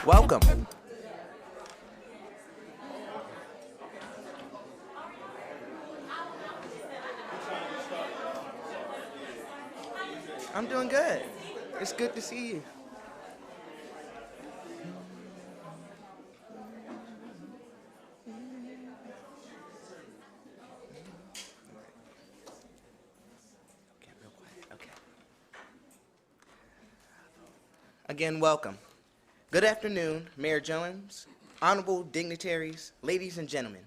Welcome. I'm doing good. It's good to see you. Okay, real quiet. Okay. Again, welcome. Good afternoon, Mayor Jones, honorable dignitaries, ladies and gentlemen.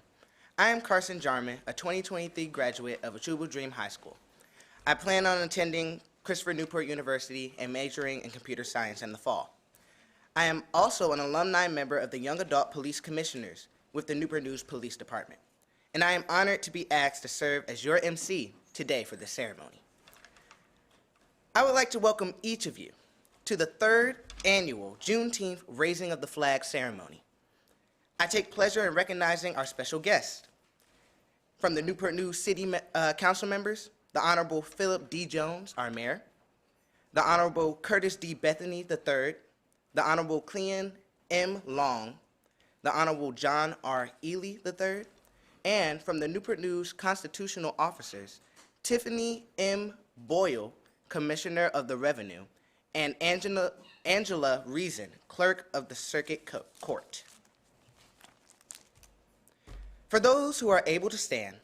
I am Carson Jarman, a 2023 graduate of Achuba Dream High School. I plan on attending Christopher Newport University and majoring in computer science in the fall. I am also an alumni member of the Young Adult Police Commissioners with the Newport News Police Department, and I am honored to be asked to serve as your MC today for this ceremony. I would like to welcome each of you to the third annual Juneteenth Raising of the Flag ceremony. I take pleasure in recognizing our special guests. From the Newport News City Council members, the Honorable Philip D. Jones, our mayor, the Honorable Curtis D. Bethany III, the Honorable Cleon M. Long, the Honorable John R. Ely III, and from the Newport News constitutional officers, Tiffany M. Boyle, Commissioner of the Revenue, and Angela Reason, Clerk of the Circuit Court. For those who are able to stand,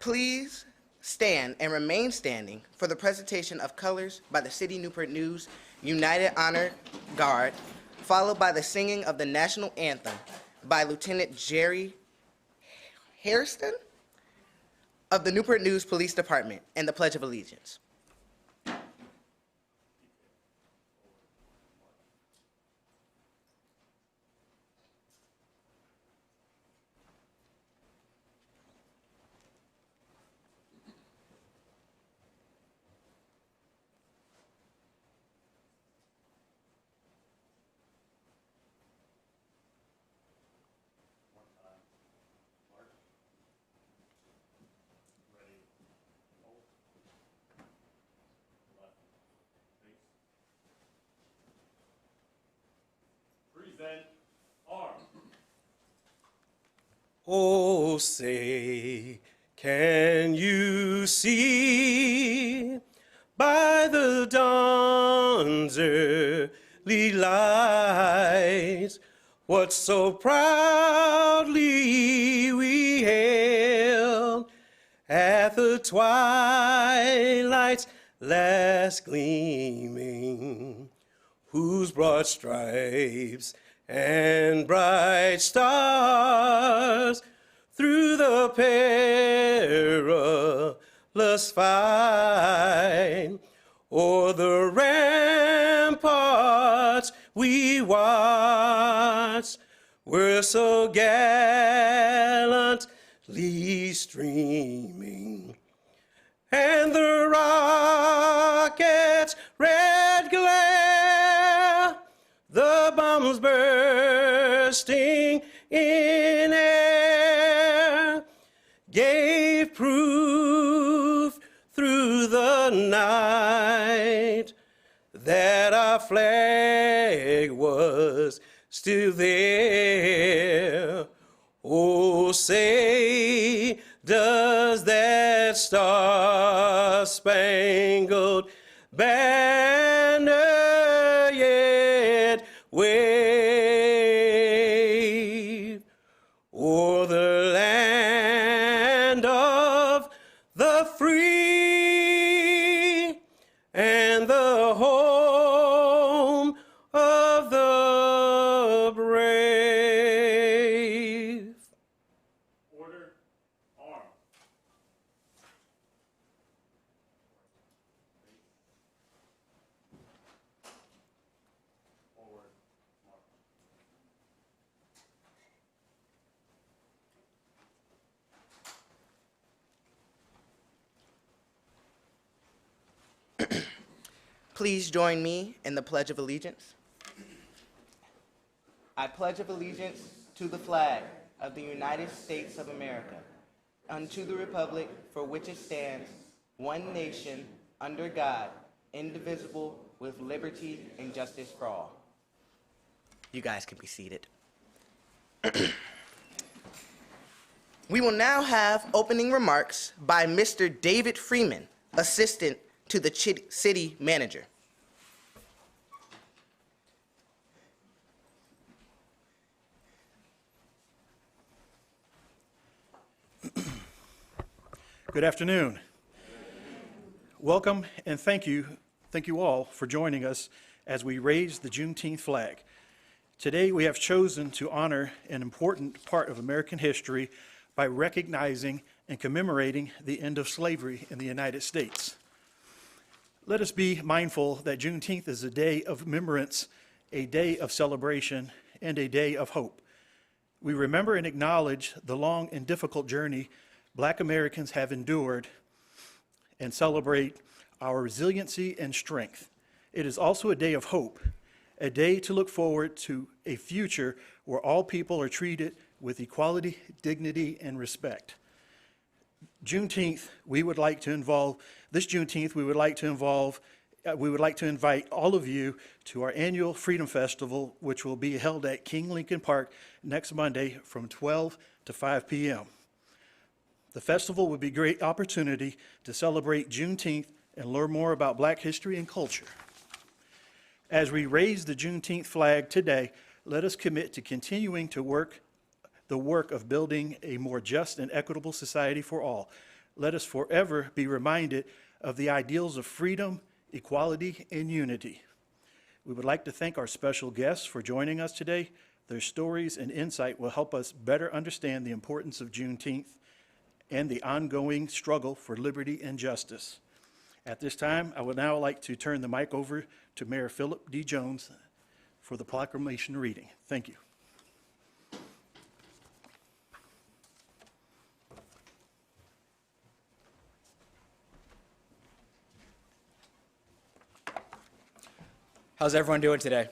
please stand and remain standing for the presentation of colors by the City Newport News United Honor Guard, followed by the singing of the national anthem by Lieutenant Jerry Hairston of the Newport News Police Department and the Pledge of Allegiance. Oh, say, can you see by the dawn's early light what so proudly we hailed at the twilight's last gleaming, whose broad stripes and bright stars through the perilous fight o'er the ramparts we watched were so gallantly streaming, and the rocket's red glare, the bombs bursting in air, gave proof through the night that our flag was still there. Oh, say, does that star-spangled banner yet wave o'er the land of the free and the home of the brave? Order, arm. Forward, march. Please join me in the Pledge of Allegiance. I pledge of allegiance to the flag of the United States of America, and to the republic for which it stands, one nation, under God, indivisible, with liberty and justice for all. You guys can be seated. We will now have opening remarks by Mr. David Freeman, Assistant to the City Manager. Good afternoon. Welcome and thank you all for joining us as we raise the Juneteenth flag. Today we have chosen to honor an important part of American history by recognizing and commemorating the end of slavery in the United States. Let us be mindful that Juneteenth is a day of remembrance, a day of celebration, and a day of hope. We remember and acknowledge the long and difficult journey Black Americans have endured and celebrate our resiliency and strength. It is also a day of hope, a day to look forward to a future where all people are treated with equality, dignity, and respect. This Juneteenth, we would like to invite all of you to our annual Freedom Festival, which will be held at King Lincoln Park next Monday from 12 to 5 p.m. The festival would be a great opportunity to celebrate Juneteenth and learn more about Black history and culture. As we raise the Juneteenth flag today, let us commit to continuing to the work of building a more just and equitable society for all. Let us forever be reminded of the ideals of freedom, equality, and unity. We would like to thank our special guests for joining us today. Their stories and insight will help us better understand the importance of Juneteenth and the ongoing struggle for liberty and justice. At this time, I would now like to turn the mic over to Mayor Philip D. Jones for the proclamation reading. Thank you. How's everyone doing today?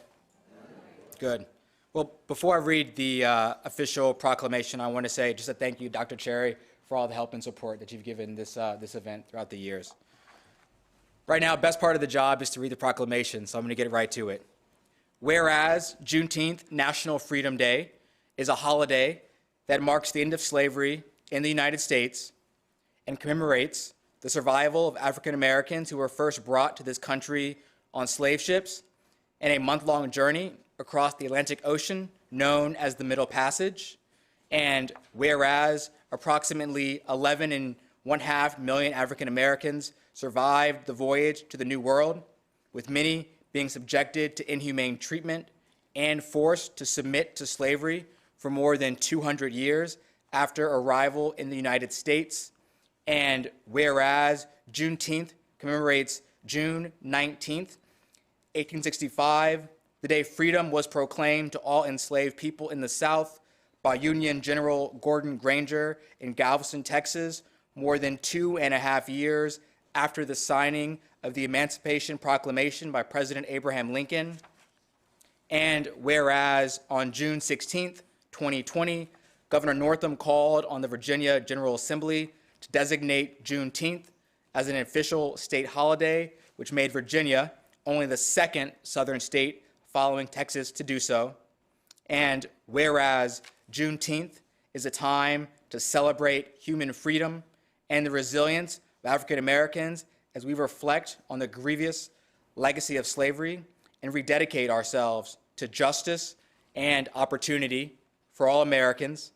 Good. Well, before I read the official proclamation, I want to say just a thank you, Dr. Cherry, for all the help and support that you've given this event throughout the years. Right now, best part of the job is to read the proclamation, so I'm going to get right to it. Whereas Juneteenth, National Freedom Day, is a holiday that marks the end of slavery in the United States and commemorates the survival of African Americans who were first brought to this country on slave ships and a month-long journey across the Atlantic Ocean known as the Middle Passage. And whereas approximately 11.5 million African Americans survived the voyage to the New World, with many being subjected to inhumane treatment and forced to submit to slavery for more than 200 years after arrival in the United States. And whereas Juneteenth commemorates June 19th, 1865, the day freedom was proclaimed to all enslaved people in the South by Union General Gordon Granger in Galveston, Texas, more than 2.5 years after the signing of the Emancipation Proclamation by President Abraham Lincoln. And whereas on June 16th, 2020, Governor Northam called on the Virginia General Assembly to designate Juneteenth as an official state holiday, which made Virginia only the second southern state following Texas to do so. And whereas Juneteenth is a time to celebrate human freedom and the resilience of African Americans as we reflect on the grievous legacy of slavery and rededicate ourselves to justice and opportunity for all Americans.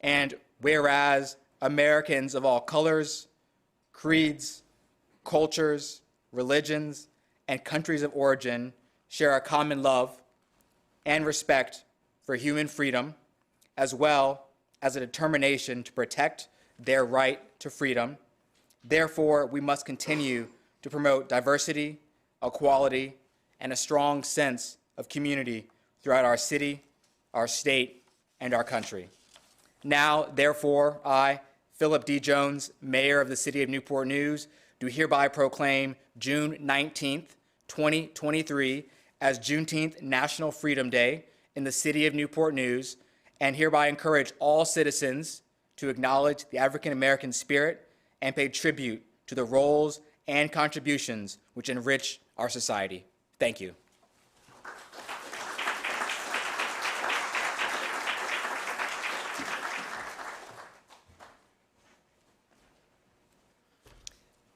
And whereas Americans of all colors, creeds, cultures, religions, and countries of origin share a common love and respect for human freedom, as well as a determination to protect their right to freedom. Therefore, we must continue to promote diversity, equality, and a strong sense of community throughout our city, our state, and our country. Now, therefore, I, Philip D. Jones, Mayor of the City of Newport News, do hereby proclaim June 19th, 2023 as Juneteenth National Freedom Day in the City of Newport News, and hereby encourage all citizens to acknowledge the African American spirit and pay tribute to the roles and contributions which enrich our society. Thank you.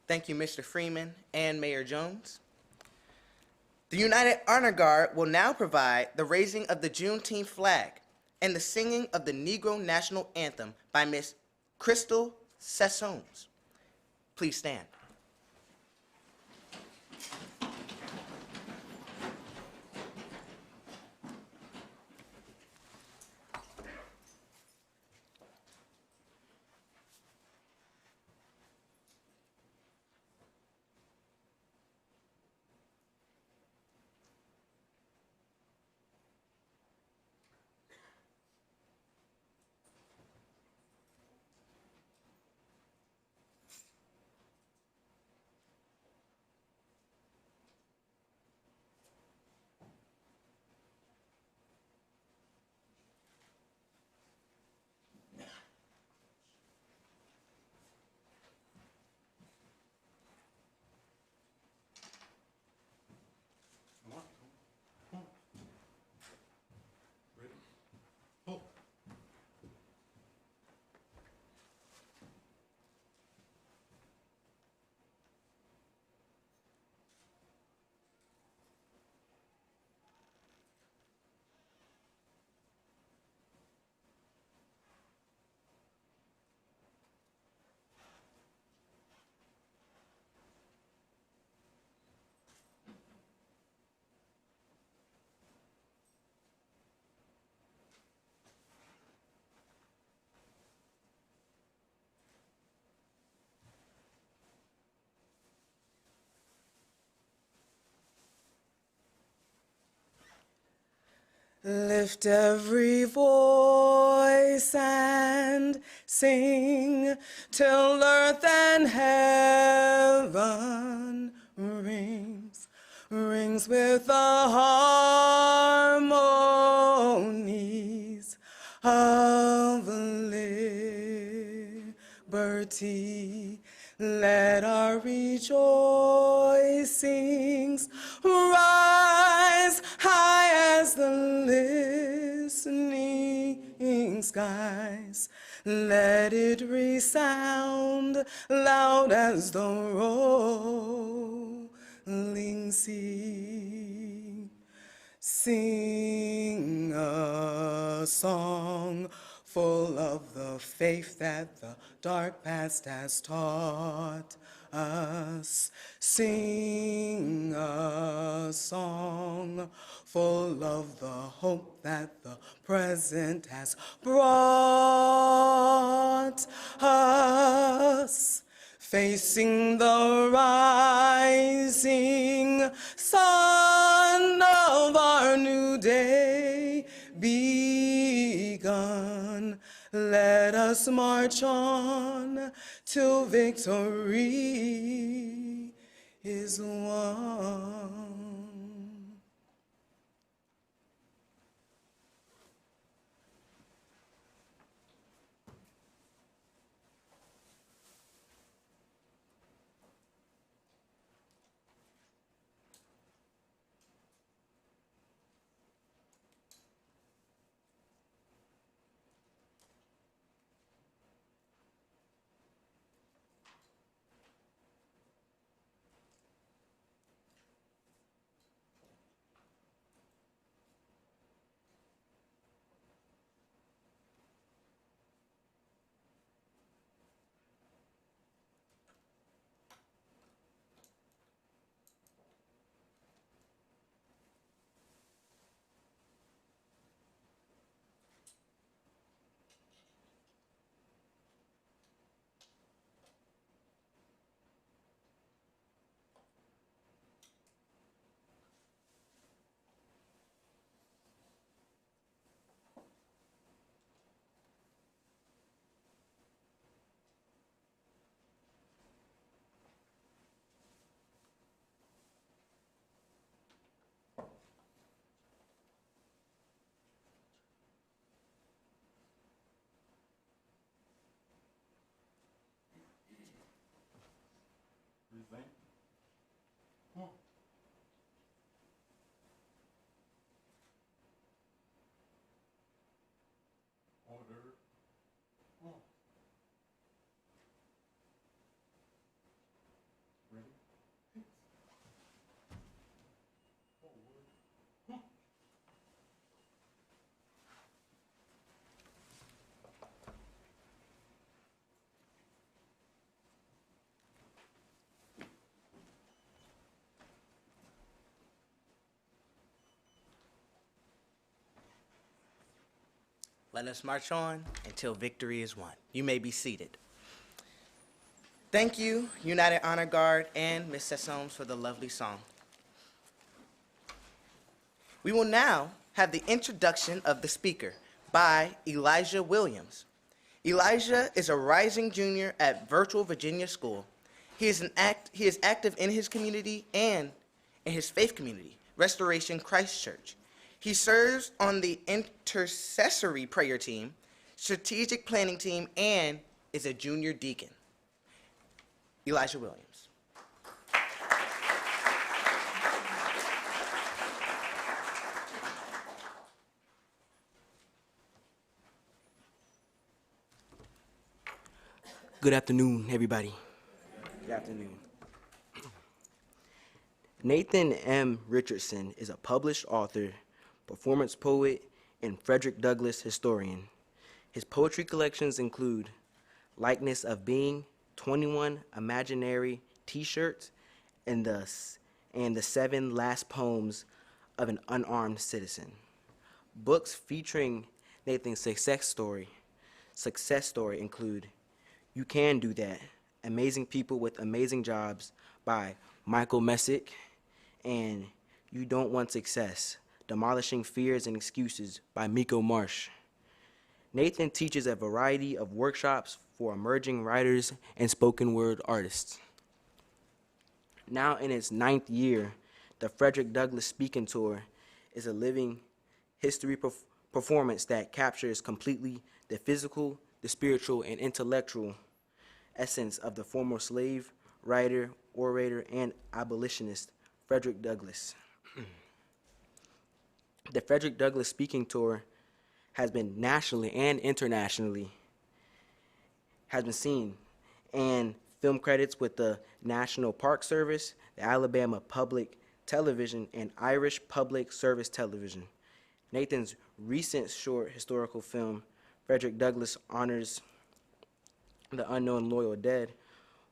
Thank you, Mr. Freeman and Mayor Jones. The United Honor Guard will now provide the raising of the Juneteenth flag and the singing of the Negro National Anthem by Miss Crystal Sessones. Please stand. Lift every voice and sing till earth and heaven rings with the harmonies of liberty. Let our rejoicings rise high as the listening skies. Let it resound loud as the rolling sea. Sing a song full of the faith that the dark past has taught us. Sing a song full of the hope that the present has brought us. Facing the rising sun of our new day begun, let us march on till victory is won. Let us march on until victory is won. You may be seated. Thank you, United Honor Guard and Ms. Sessoms, for the lovely song. We will now have the introduction of the speaker by Elijah Williams. Elijah is a rising junior at Virtual Virginia School. He is active in his community and in his faith community, Restoration Christ Church. He serves on the intercessory prayer team, strategic planning team, and is a junior deacon. Elijah Williams. Good afternoon, everybody. Good afternoon. Nathan M. Richardson is a published author, performance poet, and Frederick Douglass historian. His poetry collections include Likeness of Being, 21 Imaginary T-shirts, and the 7 Last Poems of an Unarmed Citizen. Books featuring Nathan's success story include You Can Do That, Amazing People with Amazing Jobs by Michael Messick, and You Don't Want Success, Demolishing Fears and Excuses by Miko Marsh. Nathan teaches a variety of workshops for emerging writers and spoken word artists. Now in its 9th year, the Frederick Douglass Speaking Tour is a living history performance that captures completely the physical, the spiritual, and intellectual essence of the former slave, writer, orator, and abolitionist Frederick Douglass. The Frederick Douglass Speaking Tour has been nationally and internationally seen, and film credits with the National Park Service, the Alabama Public Television, and Irish Public Service Television. Nathan's recent short historical film, Frederick Douglass Honors the Unknown Loyal Dead,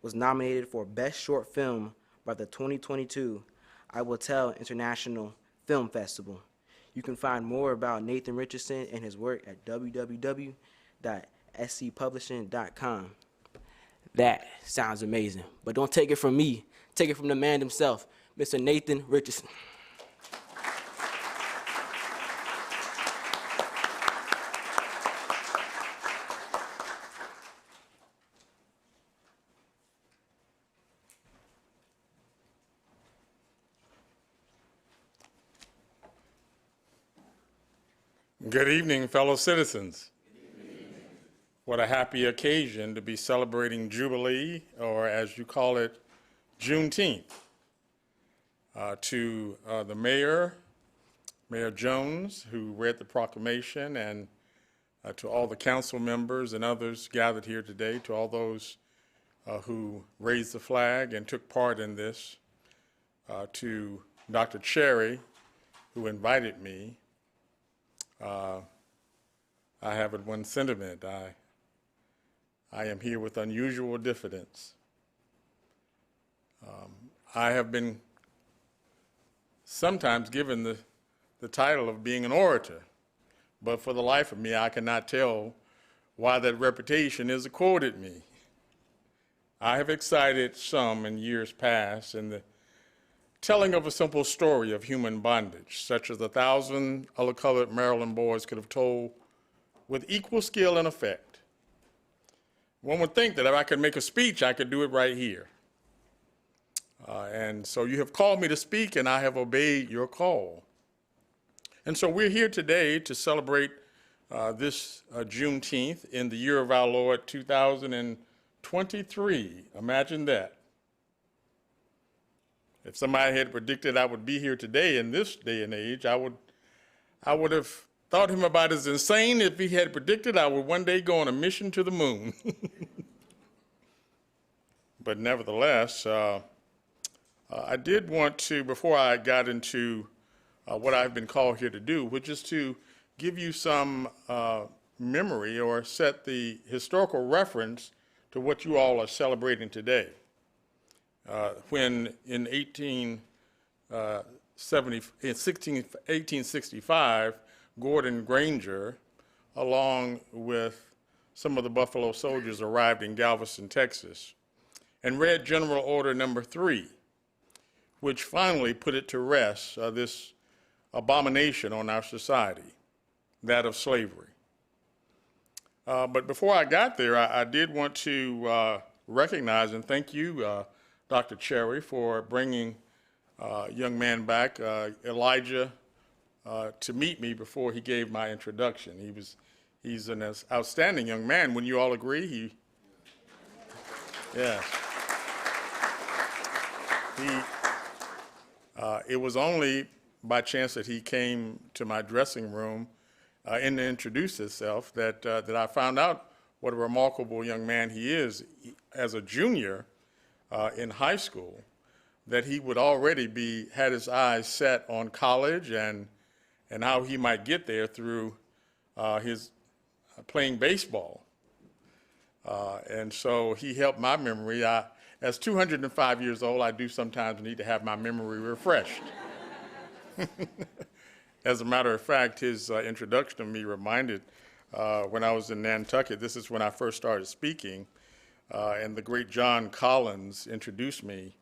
was nominated for Best Short Film by the 2022 I Will Tell International Film Festival. You can find more about Nathan Richardson and his work at www.scpublishing.com. That sounds amazing, but don't take it from me. Take it from the man himself, Mr. Nathan Richardson. Good evening, fellow citizens. What a happy occasion to be celebrating Jubilee, or as you call it, Juneteenth. To the Mayor Jones, who read the proclamation, and to all the council members and others gathered here today, to all those who raised the flag and took part in this, to Dr. Cherry, who invited me. I have one sentiment. I am here with unusual diffidence. I have been sometimes given the title of being an orator, but for the life of me, I cannot tell why that reputation is accorded me. I have excited some in years past in the telling of a simple story of human bondage, such as 1,000 other-colored Maryland boys could have told with equal skill and effect. One would think that if I could make a speech, I could do it right here. And so you have called me to speak, and I have obeyed your call. And so we're here today to celebrate this Juneteenth in the year of our Lord 2023. Imagine that. If somebody had predicted I would be here today in this day and age, I would have thought him about as insane if he had predicted I would one day go on a mission to the moon. But nevertheless, I did want to, before I got into what I've been called here to do, which is to give you some memory or set the historical reference to what you all are celebrating today. When in 1865, Gordon Granger along with some of the Buffalo Soldiers, arrived in Galveston, Texas, and read General Order Number 3, which finally put it to rest, this abomination on our society, that of slavery. But before I got there, I did want to recognize and thank you, Dr. Cherry, for bringing a young man back, Elijah, to meet me before he gave my introduction. He's an outstanding young man. Wouldn't you all agree? Yes. It was only by chance that he came to my dressing room and introduced himself that I found out what a remarkable young man he is. As a junior in high school, that he would already had his eyes set on college and how he might get there through his playing baseball. And so he helped my memory. As 205 years old, I do sometimes need to have my memory refreshed. As a matter of fact, his introduction to me reminded when I was in Nantucket, this is when I first started speaking, and the great John Collins introduced me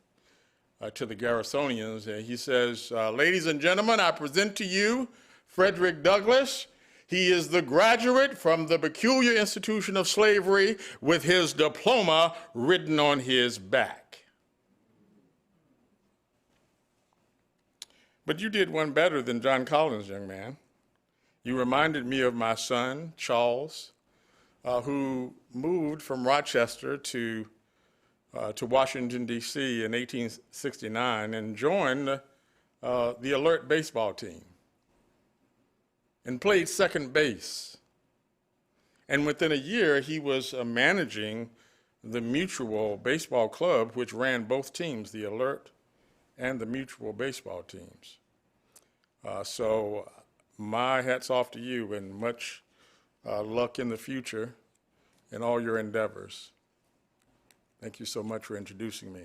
to the Garrisonians, and he says, ladies and gentlemen, I present to you Frederick Douglass. He is the graduate from the peculiar institution of slavery with his diploma written on his back. But you did one better than John Collins, young man. You reminded me of my son, Charles, who moved from Rochester to Washington, D.C. in 1869 and joined the Alert baseball team and played second base. And within a year, he was managing the Mutual Baseball Club, which ran both teams, the Alert and the Mutual baseball teams. So my hat's off to you, and much luck in the future in all your endeavors. Thank you so much for introducing me.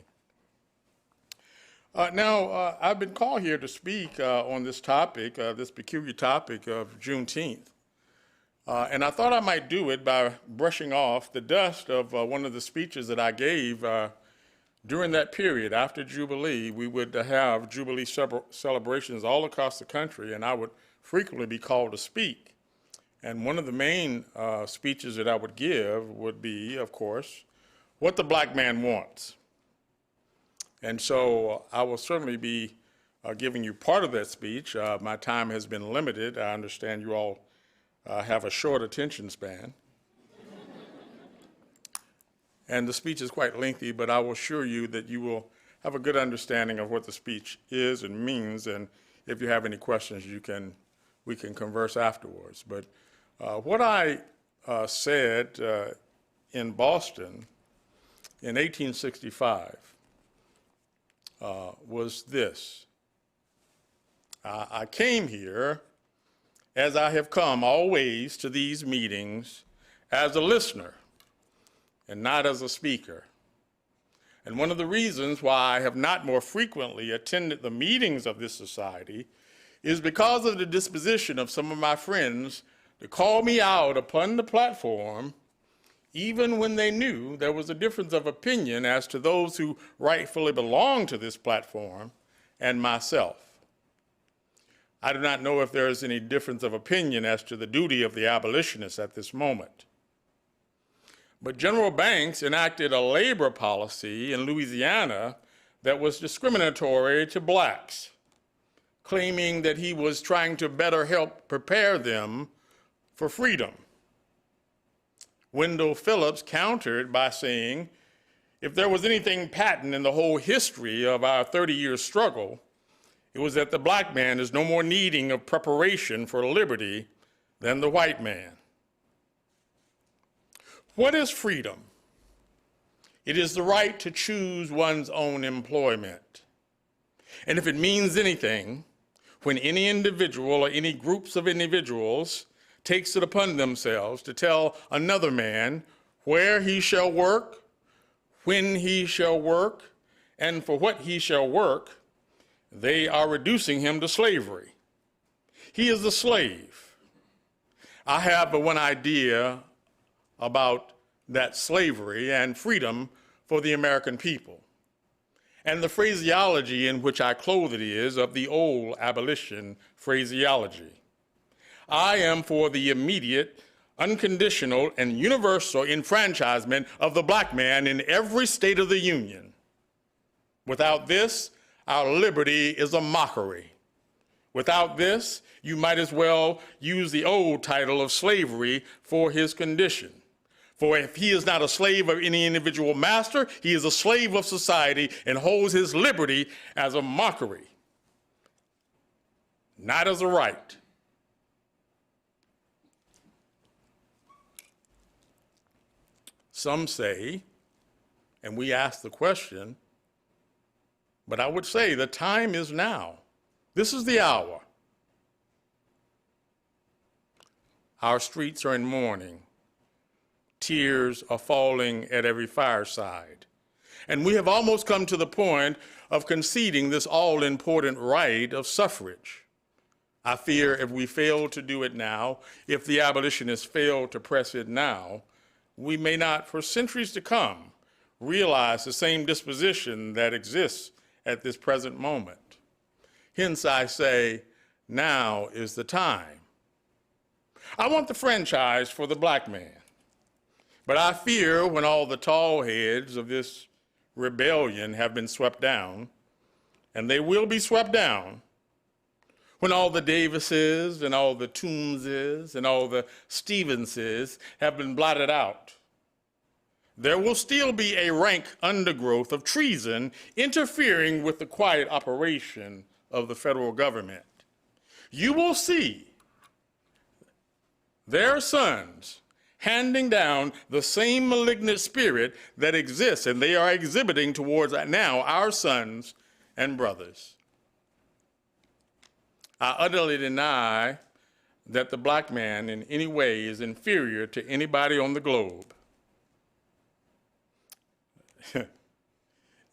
Now, I've been called here to speak on this topic, this peculiar topic of Juneteenth. And I thought I might do it by brushing off the dust of one of the speeches that I gave during that period. After Jubilee, we would have Jubilee celebrations all across the country, and I would frequently be called to speak. And one of the main speeches that I would give would be, of course, what the black man wants. And so I will certainly be giving you part of that speech. My time has been limited. I understand you all have a short attention span. And the speech is quite lengthy, but I will assure you that you will have a good understanding of what the speech is and means. And if you have any questions, we can converse afterwards. But what I said in Boston in 1865 was this. I came here, as I have come always to these meetings, as a listener and not as a speaker. And one of the reasons why I have not more frequently attended the meetings of this society is because of the disposition of some of my friends to call me out upon the platform, even when they knew there was a difference of opinion as to those who rightfully belong to this platform and myself. I do not know if there is any difference of opinion as to the duty of the abolitionists at this moment. But General Banks enacted a labor policy in Louisiana that was discriminatory to blacks, claiming that he was trying to better help prepare them for freedom. Wendell Phillips countered by saying, if there was anything patent in the whole history of our 30-year struggle, it was that the black man is no more needing of preparation for liberty than the white man. What is freedom? It is the right to choose one's own employment. And if it means anything, when any individual or any groups of individuals takes it upon themselves to tell another man where he shall work, when he shall work, and for what he shall work, they are reducing him to slavery. He is a slave. I have but one idea about that slavery and freedom for the American people. And the phraseology in which I clothe it is of the old abolition phraseology. I am for the immediate, unconditional, and universal enfranchisement of the black man in every state of the Union. Without this, our liberty is a mockery. Without this, you might as well use the old title of slavery for his condition. For if he is not a slave of any individual master, he is a slave of society and holds his liberty as a mockery, not as a right. Some say, and we ask the question, but I would say the time is now. This is the hour. Our streets are in mourning. Tears are falling at every fireside. And we have almost come to the point of conceding this all-important right of suffrage. I fear if we fail to do it now, if the abolitionists fail to press it now, we may not, for centuries to come, realize the same disposition that exists at this present moment. Hence, I say, now is the time. I want the franchise for the black man. But I fear when all the tall heads of this rebellion have been swept down, and they will be swept down, when all the Davises and all the Toombses and all the Stevenses have been blotted out, there will still be a rank undergrowth of treason interfering with the quiet operation of the federal government. You will see their sons handing down the same malignant spirit that exists, and they are exhibiting towards now our sons and brothers. I utterly deny that the black man in any way is inferior to anybody on the globe.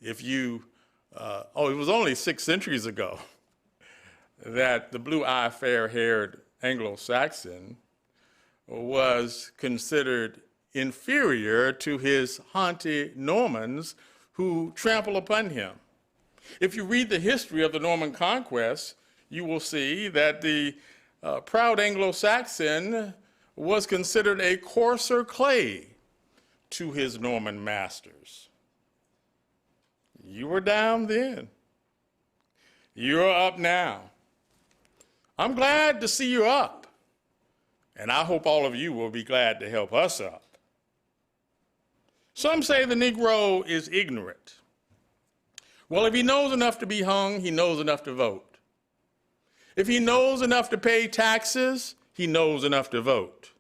It was only 6 centuries ago that the blue-eyed, fair-haired Anglo-Saxon was considered inferior to his haughty Normans who trample upon him. If you read the history of the Norman conquest, you will see that the proud Anglo-Saxon was considered a coarser clay to his Norman masters. You were down then. You're up now. I'm glad to see you up. And I hope all of you will be glad to help us up. Some say the Negro is ignorant. Well, if he knows enough to be hung, he knows enough to vote. If he knows enough to pay taxes, he knows enough to vote.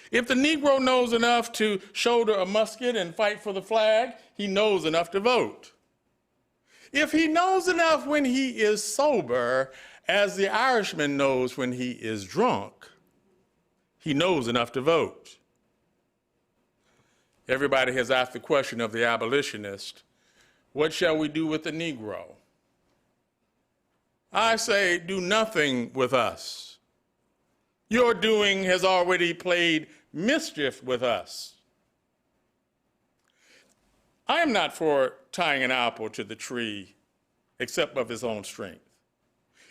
If the Negro knows enough to shoulder a musket and fight for the flag, he knows enough to vote. If he knows enough when he is sober, as the Irishman knows when he is drunk, he knows enough to vote. Everybody has asked the question of the abolitionist, what shall we do with the Negro? I say, do nothing with us. Your doing has already played mischief with us. I am not for tying an apple to the tree except of his own strength.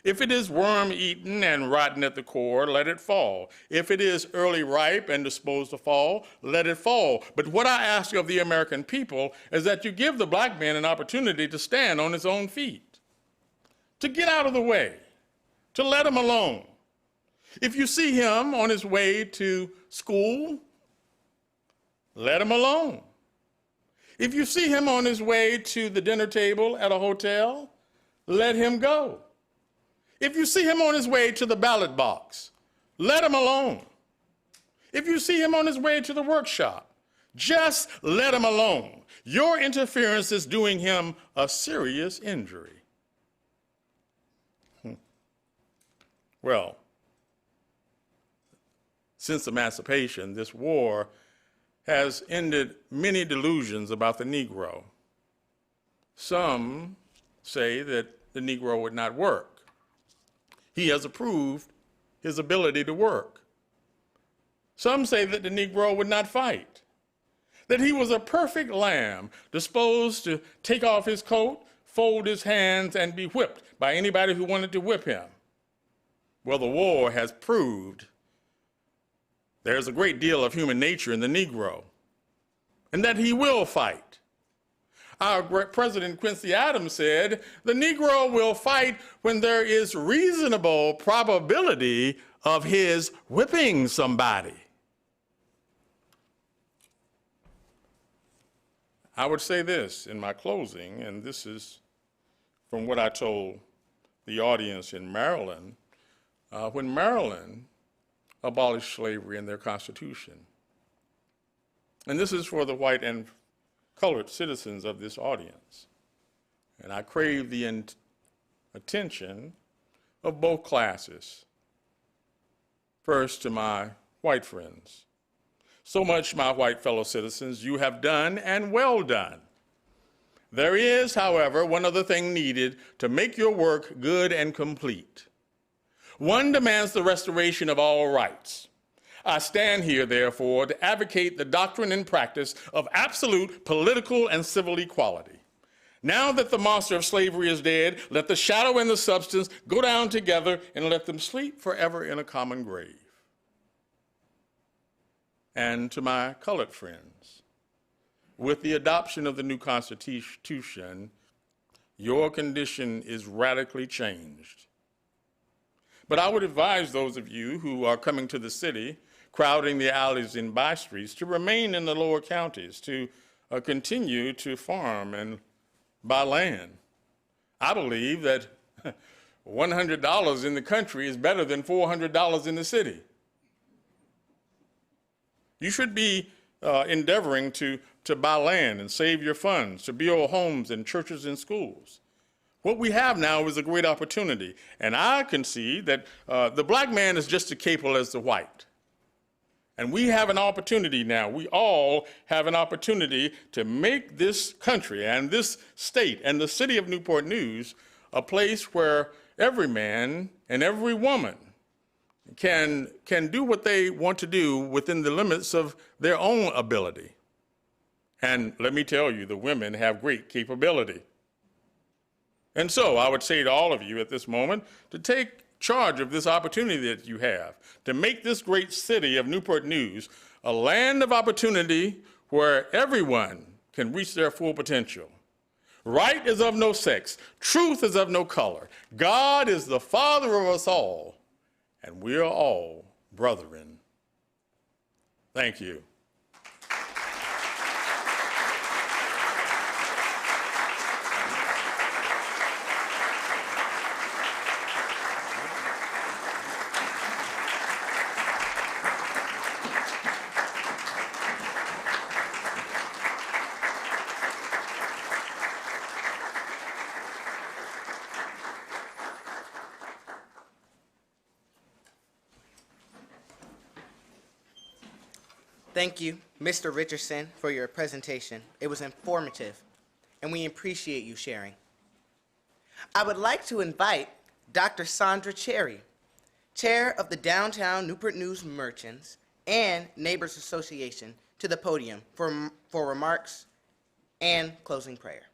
If it is worm-eaten and rotten at the core, let it fall. If it is early ripe and disposed to fall, let it fall. But what I ask of the American people is that you give the black man an opportunity to stand on his own feet, to get out of the way, to let him alone. If you see him on his way to school, let him alone. If you see him on his way to the dinner table at a hotel, let him go. If you see him on his way to the ballot box, let him alone. If you see him on his way to the workshop, just let him alone. Your interference is doing him a serious injury. Well, since emancipation, this war has ended many delusions about the Negro. Some say that the Negro would not work. He has approved his ability to work. Some say that the Negro would not fight, that he was a perfect lamb, disposed to take off his coat, fold his hands, and be whipped by anybody who wanted to whip him. Well, the war has proved there's a great deal of human nature in the Negro, and that he will fight. Our great President Quincy Adams said, the Negro will fight when there is reasonable probability of his whipping somebody. I would say this in my closing, and this is from what I told the audience in Maryland, when Maryland abolished slavery in their Constitution. And this is for the white and colored citizens of this audience. And I crave the attention of both classes. First, to my white friends. So much, my white fellow citizens, you have done and well done. There is, however, one other thing needed to make your work good and complete. One demands the restoration of all rights. I stand here, therefore, to advocate the doctrine and practice of absolute political and civil equality. Now that the monster of slavery is dead, let the shadow and the substance go down together and let them sleep forever in a common grave. And to my colored friends, with the adoption of the new Constitution, your condition is radically changed. But I would advise those of you who are coming to the city, crowding the alleys and by streets, to remain in the lower counties, to continue to farm and buy land. I believe that $100 in the country is better than $400 in the city. You should be endeavoring to buy land and save your funds, to build homes and churches and schools. What we have now is a great opportunity, and I concede that the black man is just as capable as the white. And we have an opportunity now. We all have an opportunity to make this country and this state and the city of Newport News a place where every man and every woman can do what they want to do within the limits of their own ability. And let me tell you, the women have great capability. And so I would say to all of you at this moment to take charge of this opportunity that you have to make this great city of Newport News a land of opportunity where everyone can reach their full potential. Right is of no sex, truth is of no color. God is the Father of us all, and we are all brethren. Thank you. Thank you, Mr. Richardson, for your presentation. It was informative, and we appreciate you sharing. I would like to invite Dr. Sandra Cherry, Chair of the Downtown Newport News Merchants and Neighbors Association, to the podium for remarks and closing prayer.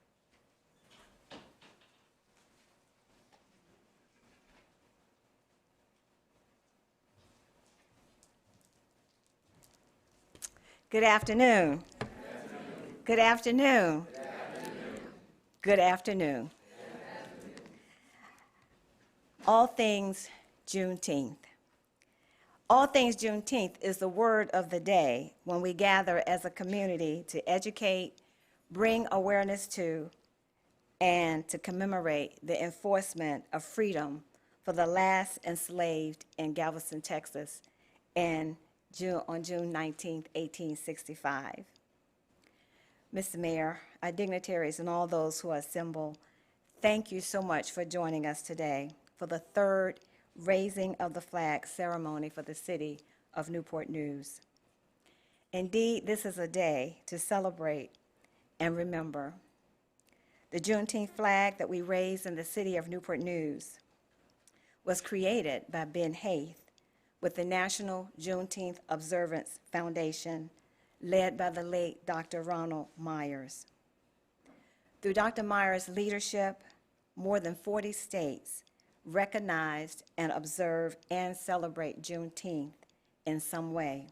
Good afternoon. Good afternoon. Good afternoon. All things Juneteenth. All things Juneteenth is the word of the day when we gather as a community to educate, bring awareness to, and to commemorate the enforcement of freedom for the last enslaved in Galveston, Texas, on June 19, 1865. Mr. Mayor, our dignitaries, and all those who are assembled, thank you so much for joining us today for the third raising of the flag ceremony for the city of Newport News. Indeed, this is a day to celebrate and remember. The Juneteenth flag that we raised in the city of Newport News was created by Ben Haith with the National Juneteenth Observance Foundation, led by the late Dr. Ronald Myers. Through Dr. Myers' leadership, more than 40 states recognized and observe and celebrate Juneteenth in some way.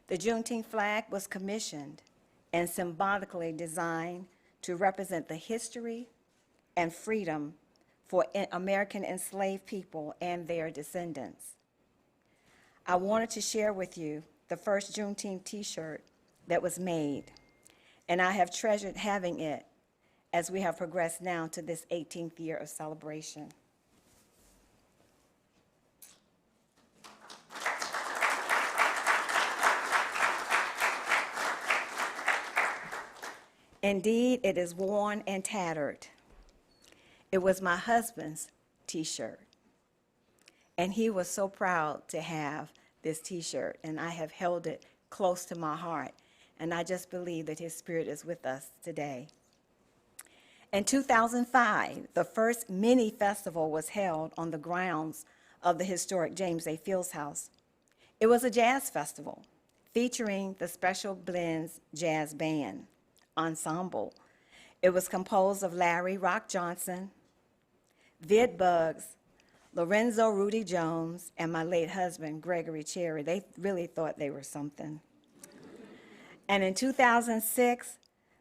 The Juneteenth flag was commissioned and symbolically designed to represent the history and freedom for American enslaved people and their descendants. I wanted to share with you the first Juneteenth t-shirt that was made, and I have treasured having it as we have progressed now to this 18th year of celebration. Indeed, it is worn and tattered. It was my husband's t-shirt, and he was so proud to have this t-shirt, and I have held it close to my heart, and I just believe that his spirit is with us today. In 2005, the first mini festival was held on the grounds of the historic James A. Fields House. It was a jazz festival featuring the Special Blends Jazz Band Ensemble. It was composed of Larry Rock Johnson, Vid Buggs, Lorenzo Rudy Jones, and my late husband, Gregory Cherry. They really thought they were something. And in 2006,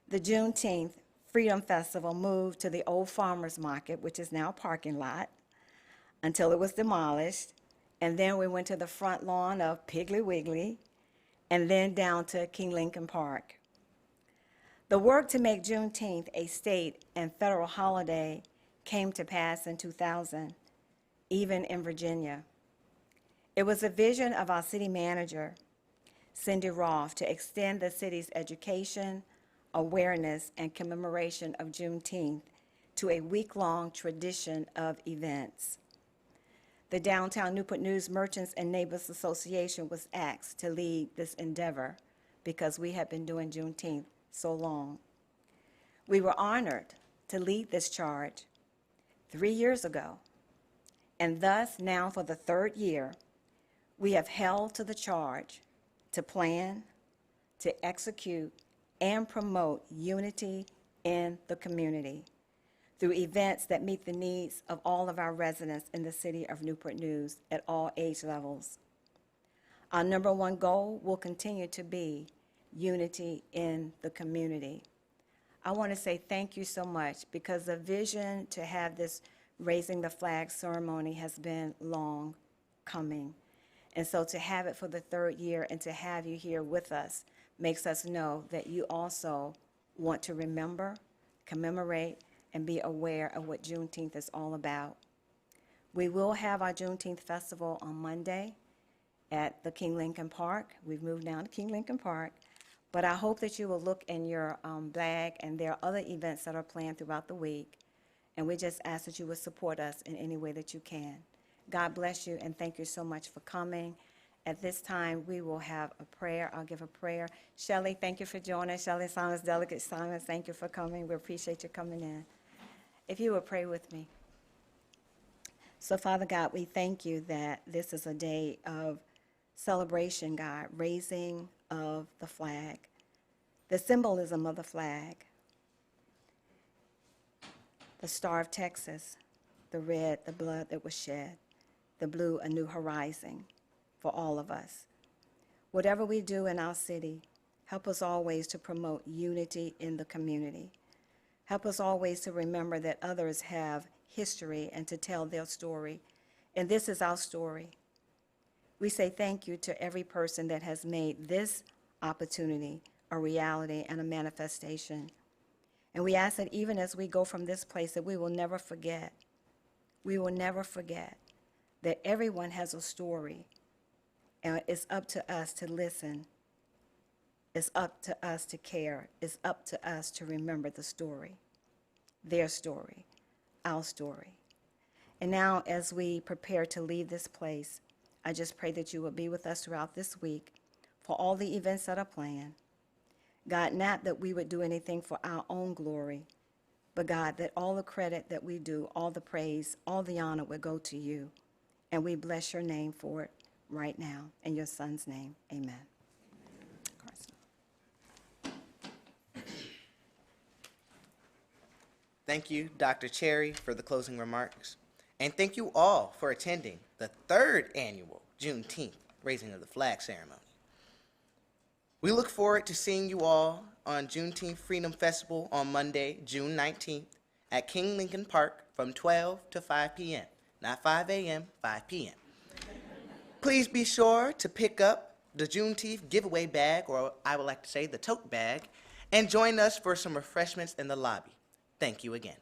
the Juneteenth Freedom Festival moved to the old Farmers Market, which is now a parking lot, until it was demolished. And then we went to the front lawn of Piggly Wiggly, and then down to King Lincoln Park. The work to make Juneteenth a state and federal holiday came to pass in 2000, even in Virginia. It was a vision of our city manager, Cindy Roth, to extend the city's education, awareness, and commemoration of Juneteenth to a week-long tradition of events. The Downtown Newport News Merchants and Neighbors Association was asked to lead this endeavor because we had been doing Juneteenth so long. We were honored to lead this charge 3 years ago, and thus now for the third year, we have held to the charge to plan, to execute, and promote unity in the community through events that meet the needs of all of our residents in the city of Newport News at all age levels. Our number one goal will continue to be unity in the community. I want to say thank you so much, because the vision to have this raising the flag ceremony has been long coming. And so to have it for the third year and to have you here with us makes us know that you also want to remember, commemorate, and be aware of what Juneteenth is all about. We will have our Juneteenth Festival on Monday at the King Lincoln Park. We've moved now to King Lincoln Park. But I hope that you will look in your bag, and there are other events that are planned throughout the week. And we just ask that you would support us in any way that you can. God bless you, and thank you so much for coming. At this time, we will have a prayer. I'll give a prayer. Shelley, thank you for joining. Shelley Simons, Delegate Simons, thank you for coming. We appreciate you coming in. If you would pray with me. So, Father God, we thank you that this is a day of celebration, God, raising of the flag, the symbolism of the flag, the Star of Texas, the red, the blood that was shed, the blue, a new horizon for all of us. Whatever we do in our city, help us always to promote unity in the community. Help us always to remember that others have history and to tell their story, and this is our story. We say thank you to every person that has made this opportunity a reality and a manifestation. And we ask that even as we go from this place, that we will never forget that everyone has a story, and it's up to us to listen. It's up to us to care. It's up to us to remember the story, their story, our story. And now, as we prepare to leave this place, I just pray that you will be with us throughout this week for all the events that are planned. God, not that we would do anything for our own glory, but God, that all the credit that we do, all the praise, all the honor would go to you. And we bless your name for it. right now. In your son's name, amen. Carson. Thank you, Dr. Cherry, for the closing remarks. And thank you all for attending the 3rd annual Juneteenth Raising of the Flag ceremony. We look forward to seeing you all on Juneteenth Freedom Festival on Monday, June 19th at King Lincoln Park from 12 to 5 p.m. Not 5 a.m., 5 p.m. Please be sure to pick up the Juneteenth giveaway bag, or I would like to say the tote bag, and join us for some refreshments in the lobby. Thank you again.